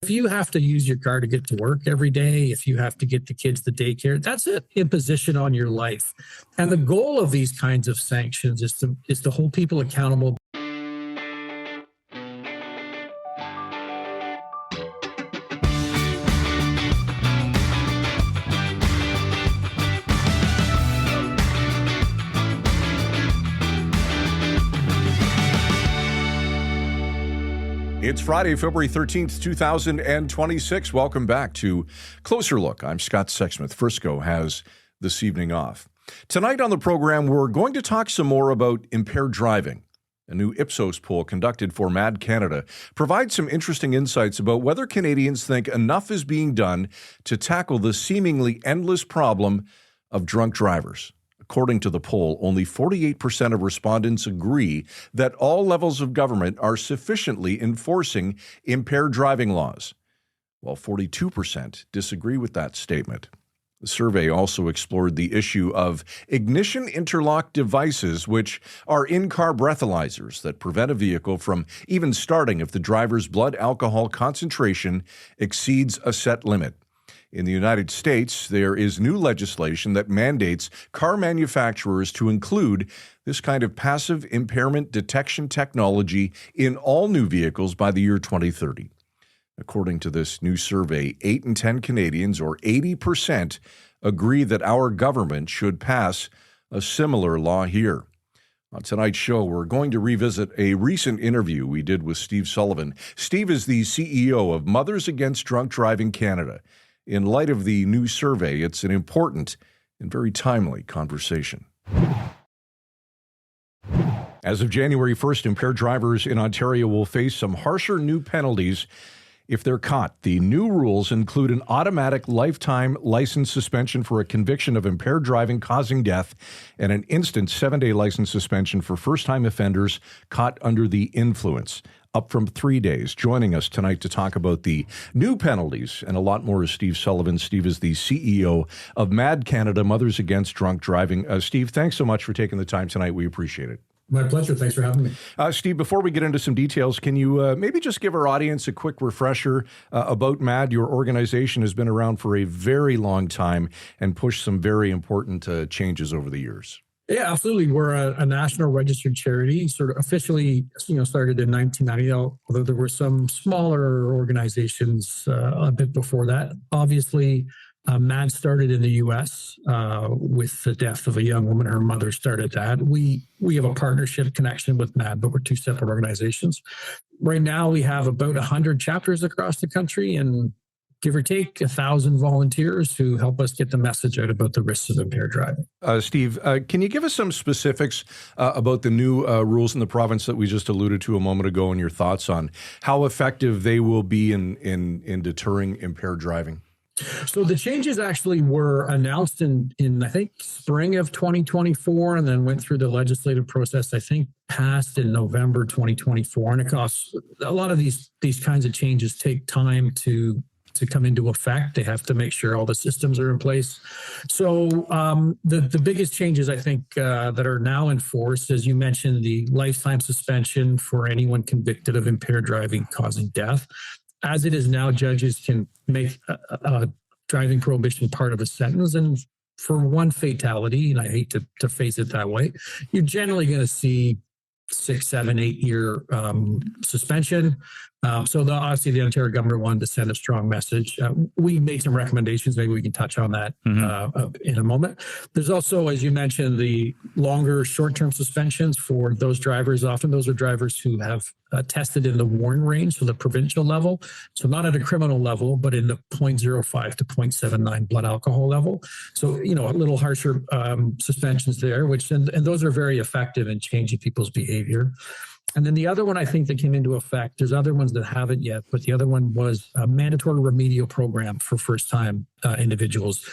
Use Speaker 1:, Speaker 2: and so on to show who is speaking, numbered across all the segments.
Speaker 1: if you have to use your car to get to work every day, if you have to get the kids to daycare, that's an imposition on your life. And the goal of these kinds of sanctions is to hold people accountable.
Speaker 2: It's Friday, February 13th, 2026. Welcome back to Closer Look. I'm Scott Sexsmith. Frisco has this evening off. Tonight on the program, we're going to talk some more about impaired driving. A new Ipsos poll conducted for MAD Canada provides some interesting insights about whether Canadians think enough is being done to tackle the seemingly endless problem of drunk drivers. According to the poll, only 48% of respondents agree that all levels of government are sufficiently enforcing impaired driving laws, while 42% disagree with that statement. The survey also explored the issue of ignition interlock devices, which are in-car breathalyzers that prevent a vehicle from even starting if the driver's blood alcohol concentration exceeds a set limit. In the United States, there is new legislation that mandates car manufacturers to include this kind of passive impairment detection technology in all new vehicles by the year 2030. According to this new survey, 8 in 10 Canadians, or 80%, agree that our government should pass a similar law here. On tonight's show, we're going to revisit a recent interview we did with Steve Sullivan. Steve is the CEO of Mothers Against Drunk Driving Canada. In light of the new survey, it's an important and very timely conversation. As of January 1st, impaired drivers in Ontario will face some harsher new penalties if they're caught. The new rules include an automatic lifetime license suspension for a conviction of impaired driving causing death and an instant 7-day license suspension for first-time offenders caught under the influence, up from 3 days. Joining us tonight to talk about the new penalties and a lot more is Steve Sullivan. Steve is the CEO of MAD Canada, Mothers Against Drunk Driving. Steve, thanks so much for taking the time tonight. We appreciate it.
Speaker 1: My pleasure. Thanks for having me.
Speaker 2: Steve, before we get into some details, can you maybe just give our audience a quick refresher about MAD? Your organization has been around for a very long time and pushed some very important changes over the years.
Speaker 1: Yeah, absolutely. We're a national registered charity, sort of officially, started in 1990, although there were some smaller organizations a bit before that. Obviously, MAD started in the U.S. With the death of a young woman. Her mother started that. We have a partnership connection with MAD, but we're two separate organizations. Right now, we have about 100 chapters across the country and give or take 1,000 volunteers who help us get the message out about the risks of impaired driving. Steve,
Speaker 2: can you give us some specifics about the new rules in the province that we just alluded to a moment ago and your thoughts on how effective they will be in deterring impaired driving?
Speaker 1: So the changes actually were announced in I think, spring of 2024 and then went through the legislative process, I think, passed in November 2024. And of course, a lot of these kinds of changes take time to come into effect. They have to make sure all the systems are in place. So the biggest changes, I think, that are now enforced, as you mentioned, the lifetime suspension for anyone convicted of impaired driving causing death. As it is now, judges can make a driving prohibition part of a sentence. And for one fatality, and I hate to face it that way, you're generally going to see 6, 7, 8 year suspension. So obviously the Ontario government wanted to send a strong message. We made some recommendations. Maybe we can touch on that in a moment. There's also, as you mentioned, the longer short-term suspensions for those drivers. Often those are drivers who have tested in the warning range, so the provincial level. So not at a criminal level, but in the 0.05 to 0.79 blood alcohol level. So, a little harsher suspensions there, and those are very effective in changing people's behavior. And then the other one, I think, that came into effect, there's other ones that haven't yet, but the other one was a mandatory remedial program for first-time individuals.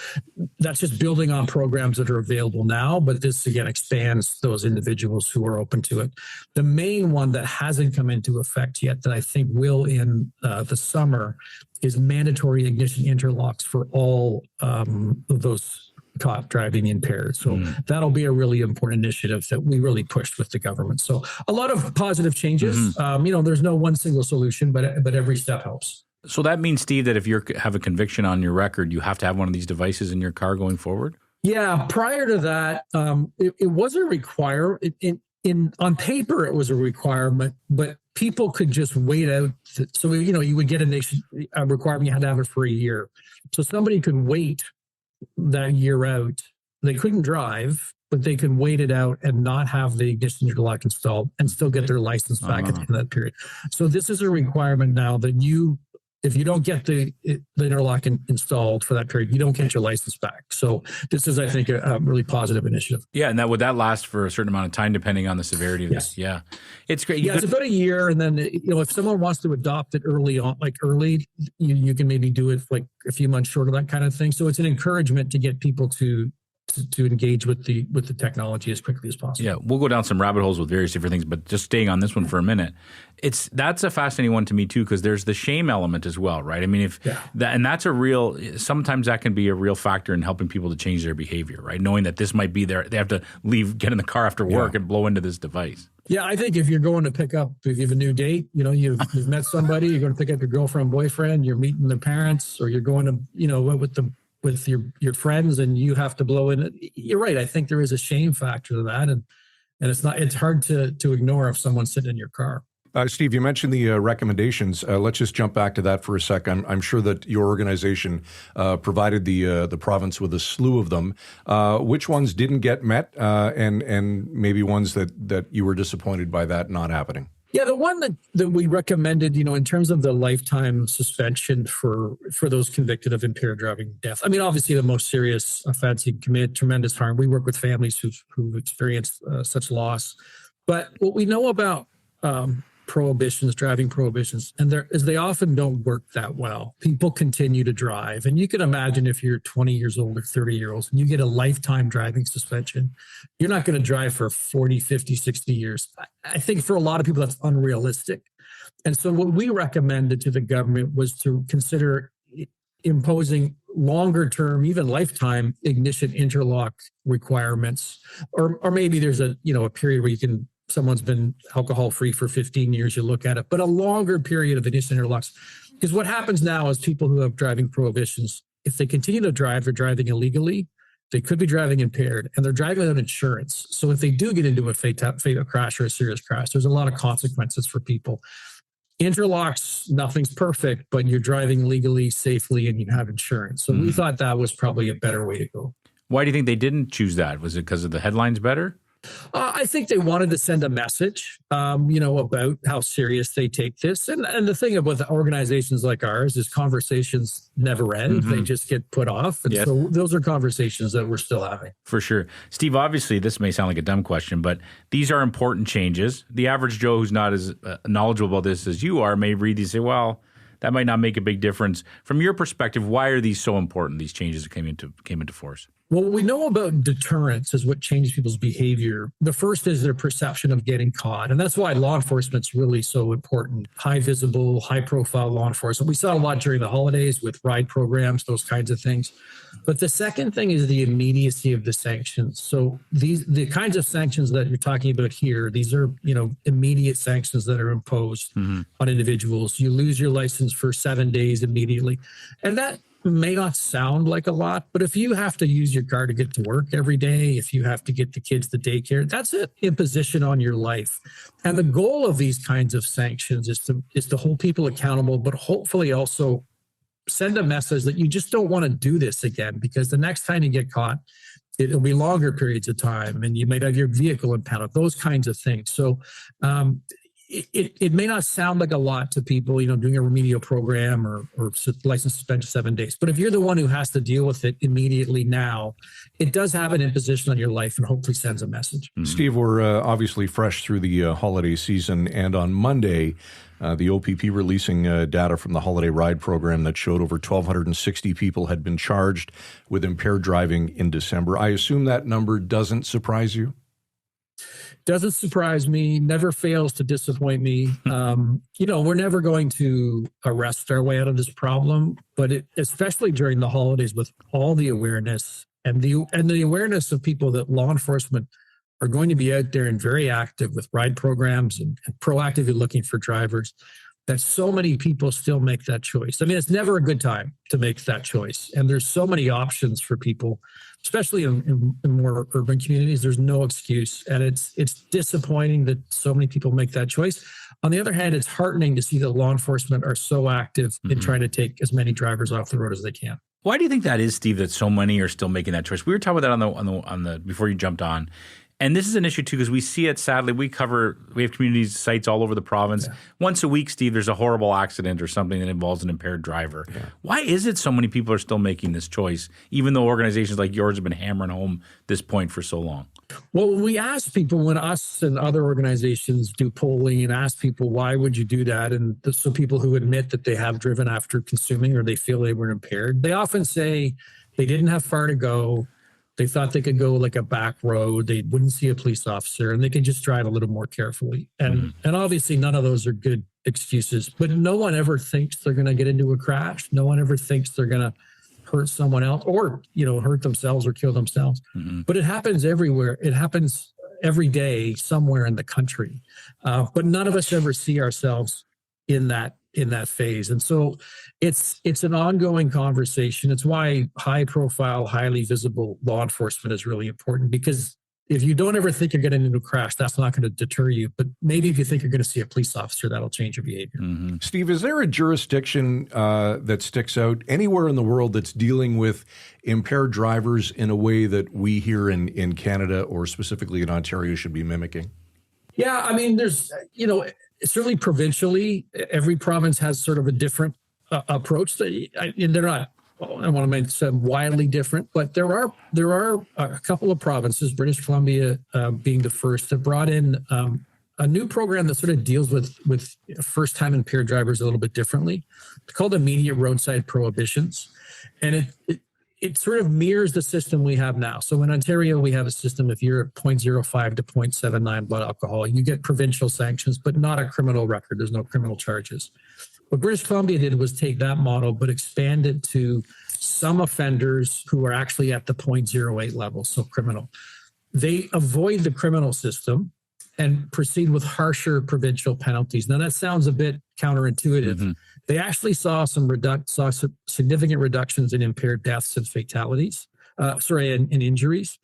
Speaker 1: That's just building on programs that are available now, but this, again, expands those individuals who are open to it. The main one that hasn't come into effect yet that I think will in the summer is mandatory ignition interlocks for all of those caught driving impaired. So that'll be a really important initiative that we really pushed with the government. So a lot of positive changes. There's no one single solution, but every step helps.
Speaker 3: So that means, Steve, that if you have a conviction on your record, you have to have one of these devices in your car going forward?
Speaker 1: Yeah, prior to that, it wasn't required. On paper, it was a requirement, but people could just wait out. So, you would get a requirement, you had to have it for a year. So somebody could wait that year out. They couldn't drive, but they could wait it out and not have the ignition interlock installed and still get their license back at the end of that period. So this is a requirement now that if you don't get the interlock installed for that period, you don't get your license back. So this is, I think, a really positive initiative.
Speaker 3: Yeah, and would that last for a certain amount of time, depending on the severity of this? Yeah, it's great.
Speaker 1: It's about a year, and then if someone wants to adopt it early, you can maybe do it like a few months short of that kind of thing. So it's an encouragement to get people to engage with the technology as quickly as possible.
Speaker 3: Yeah, we'll go down some rabbit holes with various different things, but just staying on this one for a minute, that's a fascinating one to me too, because there's the shame element as well, right? I mean, sometimes that can be a real factor in helping people to change their behavior, right? Knowing that this might be they have to get in the car after work and blow into this device.
Speaker 1: Yeah, I think if you're going to if you have a new date, you've met somebody, you're going to pick up your girlfriend, boyfriend, you're meeting their parents, or you're going to, with your friends, and you have to blow in. You're right. I think there is a shame factor to that, and it's hard to ignore if someone's sitting in your car.
Speaker 2: Steve, you mentioned the recommendations. Let's just jump back to that for a sec. I'm sure that your organization provided the province with a slew of them. Which ones didn't get met, and maybe ones that you were disappointed by that not happening?
Speaker 1: Yeah, the one that we recommended, in terms of the lifetime suspension for those convicted of impaired driving death. I mean, obviously, the most serious offense, you commit tremendous harm. We work with families who've experienced such loss. But what we know about driving prohibitions, and they often don't work that well. People continue to drive. And you can imagine if you're 20 years old or 30 years old and you get a lifetime driving suspension, you're not going to drive for 40, 50, 60 years. I think for a lot of people, that's unrealistic. And so what we recommended to the government was to consider imposing longer term, even lifetime ignition interlock requirements, or maybe there's a period where someone's been alcohol free for 15 years, you look at it, but a longer period of ignition interlocks. Because what happens now is people who have driving prohibitions, if they continue to drive, they're driving illegally, they could be driving impaired, and they're driving without insurance. So if they do get into a fatal crash or a serious crash, there's a lot of consequences for people. Interlocks, nothing's perfect, but you're driving legally, safely, and you have insurance. So we thought that was probably a better way to go.
Speaker 3: Why do you think they didn't choose that? Was it because of the headlines better?
Speaker 1: I think they wanted to send a message, about how serious they take this. And the thing with organizations like ours is conversations never end. They just get put off. And so those are conversations that we're still having.
Speaker 3: For sure. Steve, obviously, this may sound like a dumb question, but these are important changes. The average Joe who's not as knowledgeable about this as you are may read these and say, well, that might not make a big difference. From your perspective, why are these so important, these changes that came into force?
Speaker 1: Well, what we know about deterrence is what changes people's behavior. The first is their perception of getting caught. And that's why law enforcement's really so important. High visible, high profile law enforcement. We saw a lot during the holidays with ride programs, those kinds of things. But the second thing is the immediacy of the sanctions. So the kinds of sanctions that you're talking about here, these are, immediate sanctions that are imposed on individuals. You lose your license for 7 days immediately. And that may not sound like a lot, but if you have to use your car to get to work every day, if you have to get the kids to daycare, that's an imposition on your life. And the goal of these kinds of sanctions is to hold people accountable, but hopefully also send a message that you just don't want to do this again, because the next time you get caught, it'll be longer periods of time and you might have your vehicle impounded, those kinds of things. So it may not sound like a lot to people, doing a remedial program or license suspension 7 days. But if you're the one who has to deal with it immediately now, it does have an imposition on your life and hopefully sends a message.
Speaker 2: Steve, we're obviously fresh through the holiday season. And on Monday, the OPP releasing data from the holiday ride program that showed over 1,260 people had been charged with impaired driving in December. I assume that number doesn't surprise you?
Speaker 1: Doesn't surprise me, never fails to disappoint me. We're never going to arrest our way out of this problem, but especially during the holidays with all the awareness and the awareness of people that law enforcement are going to be out there and very active with ride programs and proactively looking for drivers. that so many people still make that choice. I mean, it's never a good time to make that choice. And there's so many options for people, especially in more urban communities. There's no excuse. And it's disappointing that so many people make that choice. On the other hand, it's heartening to see that law enforcement are so active in trying to take as many drivers off the road as they can.
Speaker 3: Why do you think that is, Steve, that so many are still making that choice? We were talking about that on the before you jumped on. And this is an issue, too, because we see it, sadly. We have community sites all over the province. Yeah. Once a week, Steve, there's a horrible accident or something that involves an impaired driver. Yeah. Why is it so many people are still making this choice, even though organizations like yours have been hammering home this point for so long?
Speaker 1: Well, we ask people, when us and other organizations do polling and ask people, why would you do that? And so people who admit that they have driven after consuming or they feel they were impaired, they often say they didn't have far to go. They thought they could go like a back road. They wouldn't see a police officer and they could just drive a little more carefully. And obviously none of those are good excuses, but no one ever thinks they're going to get into a crash. No one ever thinks they're going to hurt someone else or, hurt themselves or kill themselves. But it happens everywhere. It happens every day somewhere in the country. But none of us ever see ourselves in that phase. And so it's an ongoing conversation. It's why high profile, highly visible law enforcement is really important, because if you don't ever think you're getting into a crash, that's not going to deter you. But maybe if you think you're going to see a police officer, that'll change your behavior.
Speaker 2: Steve, is there a jurisdiction that sticks out anywhere in the world that's dealing with impaired drivers in a way that we here in Canada or specifically in Ontario should be mimicking?
Speaker 1: Yeah, I mean, there's, certainly provincially, every province has sort of a different approach. They're not, I don't want to make them wildly different, but there are a couple of provinces, British Columbia being the first, that brought in a new program that sort of deals with first-time impaired drivers a little bit differently. It's called immediate roadside prohibitions, and it sort of mirrors the system we have now. So in Ontario, we have a system, if you're at 0.05 to 0.79 blood alcohol, you get provincial sanctions, but not a criminal record. There's no criminal charges. What British Columbia did was take that model, but expand it to some offenders who are actually at the 0.08 level, so criminal. They avoid the criminal system and proceed with harsher provincial penalties. Now, that sounds a bit counterintuitive. They actually saw some significant reductions in impaired deaths and fatalities, and injuries,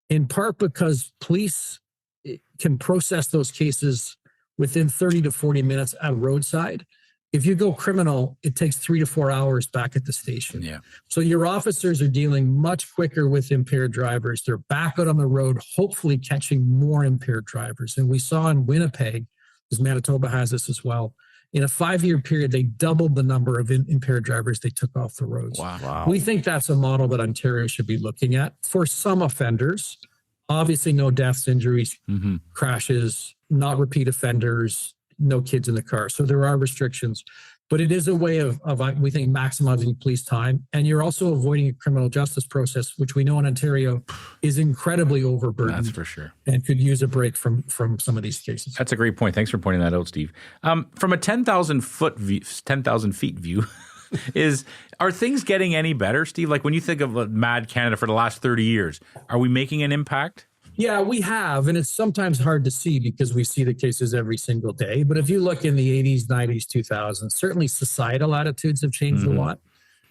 Speaker 1: in part because police can process those cases within 30 to 40 minutes at roadside. If you go criminal, it takes 3 to 4 hours back at the station. Yeah. So your officers are dealing much quicker with impaired drivers. They're back out on the road, hopefully catching more impaired drivers. And we saw in Winnipeg, because Manitoba has this as well, in a 5-year period, they doubled the number of impaired drivers they took off the roads. Wow. We think that's a model that Ontario should be looking at for some offenders. Obviously, no deaths, injuries, crashes, not repeat offenders, no kids in the car. So there are restrictions, but it is a way of we think, maximizing police time. And you're also avoiding a criminal justice process, which we know in Ontario is incredibly overburdened. That's
Speaker 3: for sure.
Speaker 1: And could use a break from some of these cases.
Speaker 3: That's a great point. Thanks for pointing that out, Steve. From a 10,000 feet view, are things getting any better, Steve? Like when you think of Mad Canada for the last 30 years, are we making an impact?
Speaker 1: Yeah, we have. And it's sometimes hard to see because we see the cases every single day. But if you look in the 80s, 90s, 2000s, certainly societal attitudes have changed a lot.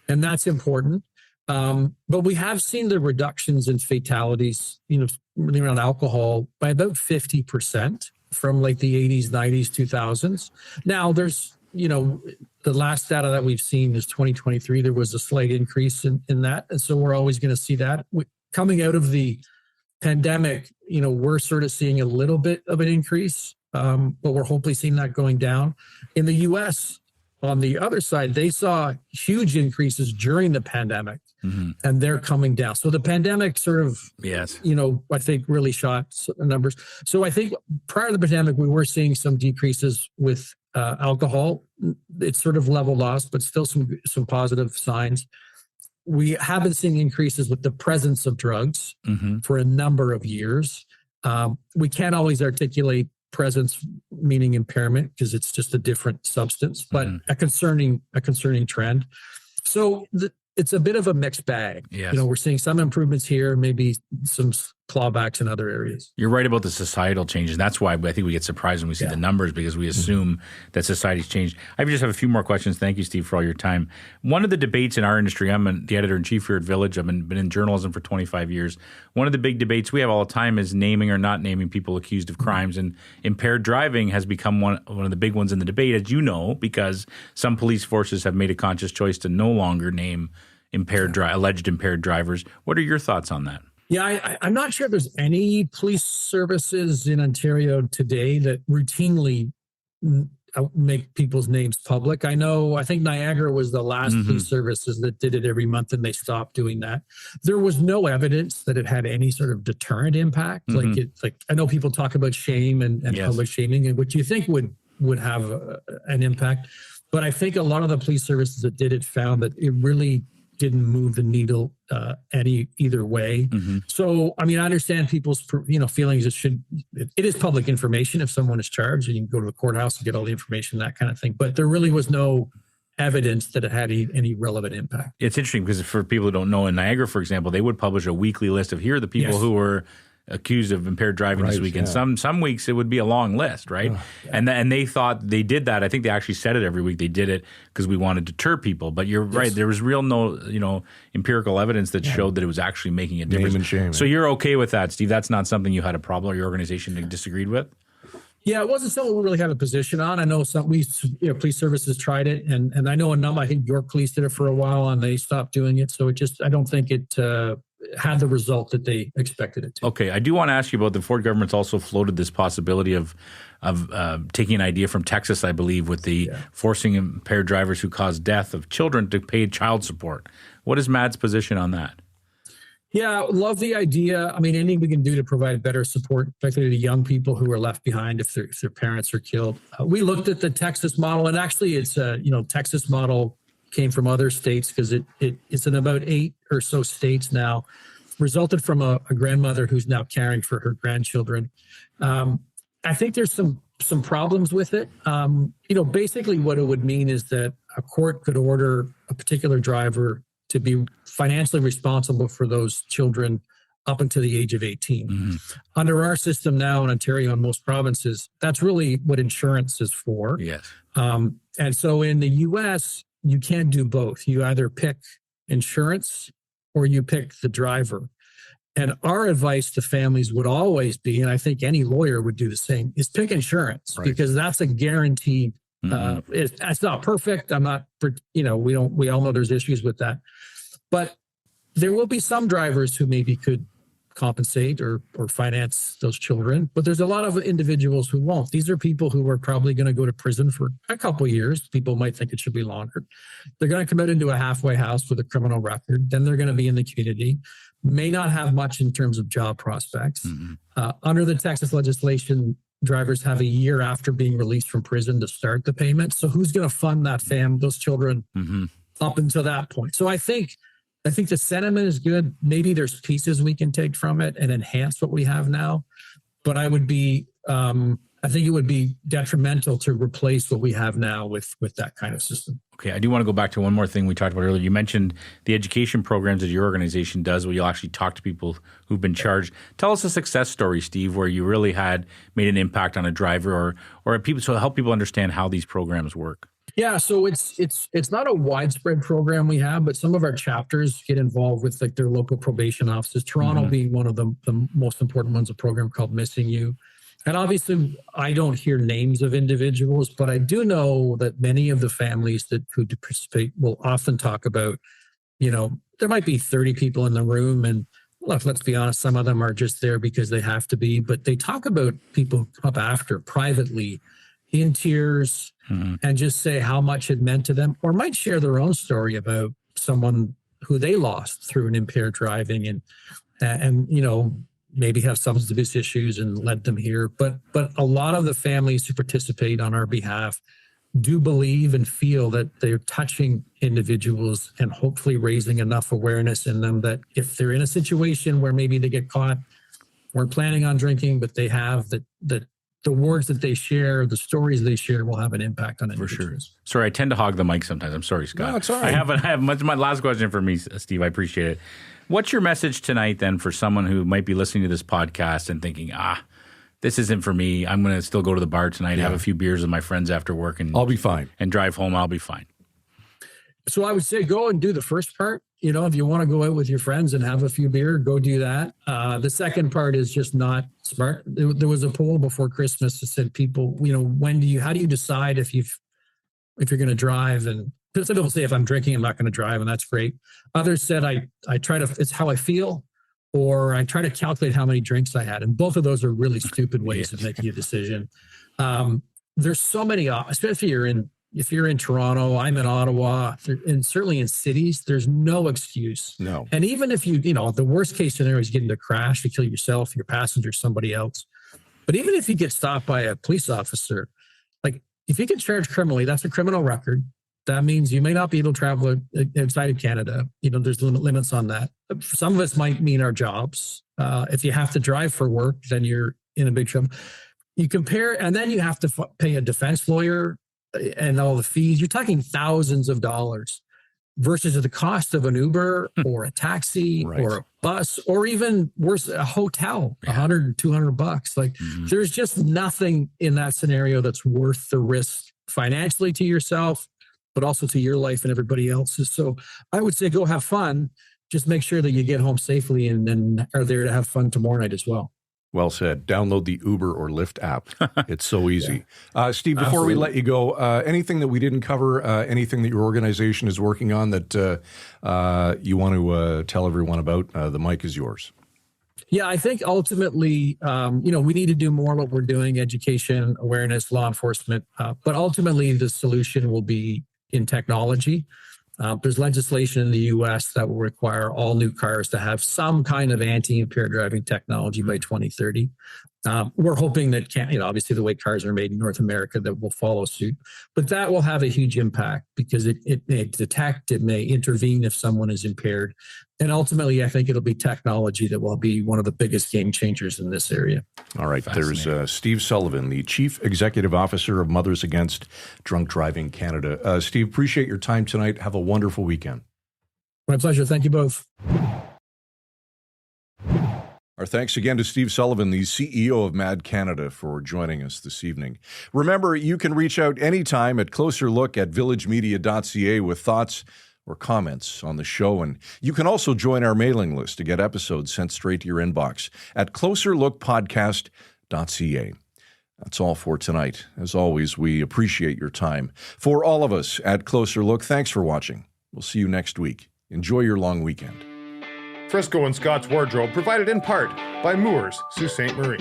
Speaker 1: And that's important. But we have seen the reductions in fatalities, really around alcohol by about 50% from like the 80s, 90s, 2000s. Now there's, the last data that we've seen is 2023. There was a slight increase in that. And so we're always going to see that. Coming out of the pandemic, we're sort of seeing a little bit of an increase, but we're hopefully seeing that going down. In the U.S., on the other side, they saw huge increases during the pandemic, and they're coming down. So the pandemic sort of, I think really shot the numbers. So I think prior to the pandemic, we were seeing some decreases with alcohol. It's sort of leveled off, but still some positive signs. We haven't seen increases with the presence of drugs for a number of years. We can't always articulate presence meaning impairment because it's just a different substance, but a concerning trend. So it's a bit of a mixed bag. Yes. We're seeing some improvements here, maybe some clawbacks in other areas.
Speaker 3: You're right about the societal changes. That's why I think we get surprised when we see the numbers, because we assume that society's changed. I just have a few more questions. Thank you, Steve, for all your time. One of the debates in our industry, I'm the editor-in-chief here at Village. I've been in journalism for 25 years. One of the big debates we have all the time is naming or not naming people accused of crimes. And impaired driving has become one of the big ones in the debate, as you know, because some police forces have made a conscious choice to no longer name alleged impaired drivers. What are your thoughts on that?
Speaker 1: Yeah, I'm not sure there's any police services in Ontario today that routinely make people's names public. I think Niagara was the last police services that did it every month, and they stopped doing that. There was no evidence that it had any sort of deterrent impact. Like I know people talk about shame and public shaming, and which you think would have an impact. But I think a lot of the police services that did it found that it really didn't move the needle either way. So, I mean, I understand people's feelings. It is public information if someone is charged, and you can go to the courthouse and get all the information, that kind of thing. But there really was no evidence that it had any relevant impact.
Speaker 3: It's interesting because for people who don't know, in Niagara, for example, they would publish a weekly list of here are the people who were accused of impaired driving this week. And some weeks it would be a long list, right? And they thought they did that. I think they actually said it every week. They did it because we wanted to deter people. But you're right. There was no empirical evidence that showed that it was actually making a difference.
Speaker 2: Name and shame.
Speaker 3: So you're okay with that, Steve? That's not something you had a problem or your organization disagreed with?
Speaker 1: Yeah, it wasn't something we really had a position on. I know police services tried it, and I know I think York Police did it for a while, and they stopped doing it. So I don't think it had the result that they expected it to.
Speaker 3: Okay, I do want to ask you about the Ford government's also floated this possibility of taking an idea from Texas, I believe, with the forcing impaired drivers who cause death of children to pay child support. What is MAD's position on that?
Speaker 1: Yeah, love the idea. I mean, anything we can do to provide better support, particularly to young people who are left behind if their parents are killed. We looked at the Texas model, and actually it's Texas model came from other states because it's in about 8 or so states now, resulted from a grandmother who's now caring for her grandchildren. I think there's some problems with it. Basically what it would mean is that a court could order a particular driver to be financially responsible for those children up until the age of 18. Under our system now in Ontario and most provinces, that's really what insurance is for.
Speaker 3: Yes.
Speaker 1: And so in the U.S., you can't do both. You either pick insurance or you pick the driver. And our advice to families would always be, and I think any lawyer would do the same, is pick insurance because that's a guaranteed. It's not perfect. I'm not, we all know there's issues with that, but there will be some drivers who maybe could compensate or finance those children, but there's a lot of individuals who won't. These are people who are probably going to go to prison for a couple of years. People might think it should be longer. They're going to come out into a halfway house with a criminal record. Then they're going to be in the community, may not have much in terms of job prospects. Under the Texas legislation, drivers have a year after being released from prison to start the payment. So who's going to fund that those children up until that point? So I think the sentiment is good. Maybe there's pieces we can take from it and enhance what we have now. But I think it would be detrimental to replace what we have now with that kind of system.
Speaker 3: Okay, I do want to go back to one more thing we talked about earlier. You mentioned the education programs that your organization does where you'll actually talk to people who've been charged. Tell us a success story, Steve, where you really had made an impact on a driver or people, so help people understand how these programs work.
Speaker 1: Yeah, so it's not a widespread program we have, but some of our chapters get involved with like their local probation offices. Toronto being one of the most important ones, a program called Missing You. And obviously, I don't hear names of individuals, but I do know that many of the families who participate will often talk about, there might be 30 people in the room, and let's be honest, some of them are just there because they have to be, but they talk about people up after privately in tears and just say how much it meant to them, or might share their own story about someone who they lost through an impaired driving and maybe have substance abuse issues and led them here. But a lot of the families who participate on our behalf do believe and feel that they're touching individuals and hopefully raising enough awareness in them that if they're in a situation where maybe they get caught, weren't planning on drinking, but they have that the words that they share, the stories they share will have an impact on individuals.
Speaker 3: For sure. Sorry, I tend to hog the mic sometimes. I'm sorry, Scott.
Speaker 2: No, it's all right.
Speaker 3: I have my last question for me, Steve. I appreciate it. What's your message tonight then for someone who might be listening to this podcast and thinking, this isn't for me. I'm going to still go to the bar tonight, have a few beers with my friends after work, and
Speaker 2: I'll be fine.
Speaker 3: And drive home. I'll be fine.
Speaker 1: So I would say go and do the first part. You know, if you want to go out with your friends and have a few beer, go do that. The second part is just not smart. There was a poll before Christmas that said people, you know, how do you decide if you're going to drive? And some people say if I'm drinking, I'm not going to drive, and that's great. Others said I try to, it's how I feel, or I try to calculate how many drinks I had. And both of those are really stupid ways of making a decision. There's so many, especially if you're in Toronto, I'm in Ottawa, and certainly in cities, there's no excuse.
Speaker 2: No.
Speaker 1: And even if the worst case scenario is getting to crash to kill yourself, your passenger, somebody else. But even if you get stopped by a police officer, like if you get charged criminally, that's a criminal record. That means you may not be able to travel outside of Canada. You know, there's limits on that. Some of us might mean our jobs. If you have to drive for work, then you're in a big trouble. You compare, and then you have to pay a defense lawyer and all the fees. You're talking thousands of dollars versus the cost of an Uber or a taxi or a bus, or even worse, a hotel, $100, $200. Like there's just nothing in that scenario that's worth the risk financially to yourself, but also to your life and everybody else's. So I would say go have fun. Just make sure that you get home safely and then are there to have fun tomorrow night as well.
Speaker 2: Well said. Download the Uber or Lyft app. It's so easy. Steve, before
Speaker 1: Absolutely.
Speaker 2: we let you go, anything that we didn't cover, anything that your organization is working on that you want to tell everyone about, the mic is yours.
Speaker 1: Yeah, I think ultimately, we need to do more what we're doing, education, awareness, law enforcement. But ultimately, the solution will be in technology. There's legislation in the U.S. that will require all new cars to have some kind of anti-impaired driving technology by 2030. We're hoping that, obviously the way cars are made in North America, that will follow suit. But that will have a huge impact because it may detect, it may intervene if someone is impaired. And ultimately, I think it'll be technology that will be one of the biggest game changers in this area.
Speaker 2: All right. There's Steve Sullivan, the Chief Executive Officer of Mothers Against Drunk Driving Canada. Steve, appreciate your time tonight. Have a wonderful weekend.
Speaker 1: My pleasure. Thank you both.
Speaker 2: Our thanks again to Steve Sullivan, the CEO of MAD Canada, for joining us this evening. Remember, you can reach out anytime at closerlook@villagemedia.ca with thoughts or comments on the show. And you can also join our mailing list to get episodes sent straight to your inbox at closerlookpodcast.ca. That's all for tonight. As always, we appreciate your time. For all of us at Closer Look, thanks for watching. We'll see you next week. Enjoy your long weekend.
Speaker 4: Frisco and Scott's Wardrobe provided in part by Moores, Sault Ste. Marie.